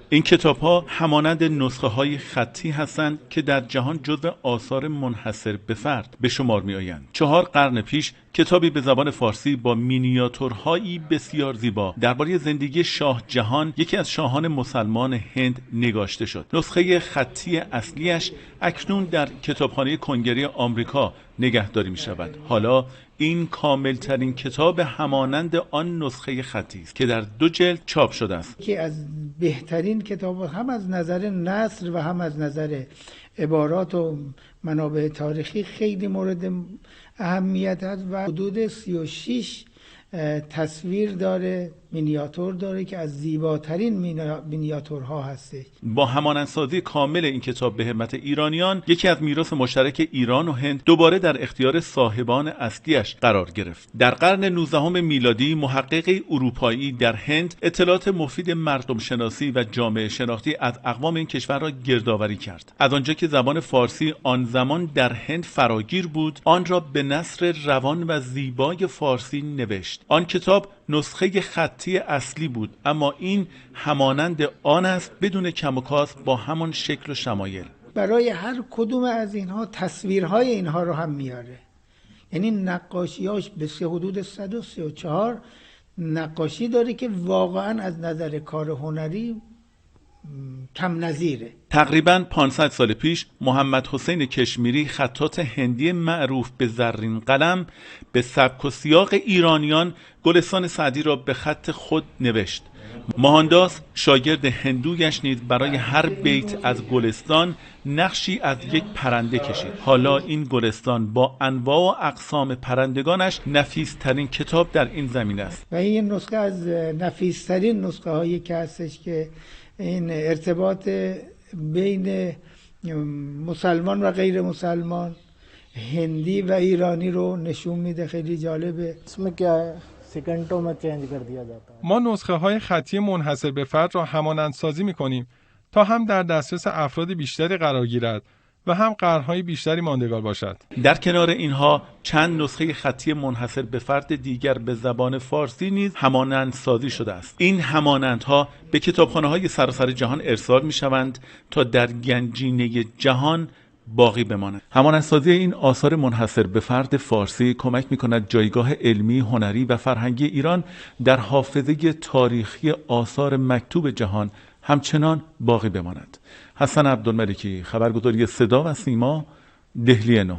این کتاب‌ها همانند نسخه‌های خطی هستند که در جهان جزو آثار منحصر به فرد به شمار می‌آیند. 4 قرن پیش کتابی به زبان فارسی با مینیاتورهایی بسیار زیبا درباره زندگی شاه جهان، یکی از شاهان مسلمان هند، نگاشته شد. نسخه خطی اصلیش اکنون در کتابخانه کنگره آمریکا نگهداری می‌شود. حالا این کاملترین کتاب همانند آن نسخه خطی است که در 2 جلد چاپ شده است. که از بهترین کتاب هم از نظر نثر و هم از نظر عبارات و منابع تاریخی خیلی مورد اهمیت است و حدود 36 تصویر داره، مینیاتور داره که از زیباترین مینیاتورها هسته. با همانندسازی کامل این کتاب به همت ایرانیان، یکی از میراث مشترک ایران و هند دوباره در اختیار صاحبان اصلیش قرار گرفت. در قرن 19 میلادی محققی اروپایی در هند اطلاعات مفید مردم شناسی و جامعه شناختی از اقوام این کشور را گردآوری کرد. از آنجا که زبان فارسی آن زمان در هند فراگیر بود، آن را به نثر روان و زیبای فارسی نوشت. آن کتاب نسخه خطی اصلی بود، اما این همانند آن است بدون کم و کاست با همان شکل و شمایل. برای هر کدوم از اینها تصویرهای اینها رو هم میاره، یعنی نقاشیاش به حدود 134 نقاشی داره که واقعا از نظر کار هنری کم نظیره. تقریباً 500 سال پیش محمد حسین کشمیری، خطاط هندی معروف به زرین قلم، به سبک و سیاق ایرانیان گلستان سعدی را به خط خود نوشت. ماهانداس شاگرد هندویش نیز برای هر بیت از گلستان نقشی از یک پرنده کشید. حالا این گلستان با انواع و اقسام پرندگانش نفیس‌ترین کتاب در این زمینه است. و این نسخه از نفیس‌ترین نسخه هایی که هستش که این ارتباط بین مسلمان و غیر مسلمان، هندی و ایرانی رو نشون میده. خیلی جالبه. اسم کیا سکندوں میں چینج کر دیا جاتا ہے. ما نسخه های خطی منحصر به فرد را همانند سازی می‌کنیم تا هم در دسترس افراد بیشتری قرار گیرد و هم قرن‌های بیشتری ماندگار باشد. در کنار اینها چند نسخه خطی منحصر به فرد دیگر به زبان فارسی نیز همانند سازی شده است. این همانندها به کتابخانه‌های سراسر جهان ارسال می‌شوند تا در گنجینه جهان باقی بماند. همانندسازی این آثار منحصر به فرد فارسی کمک می‌کند جایگاه علمی، هنری و فرهنگی ایران در حافظه تاریخی آثار مکتوب جهان همچنان باقی بماند. حسن عبدالملکی، خبرگزاری صدا و سیما، دهلی 9.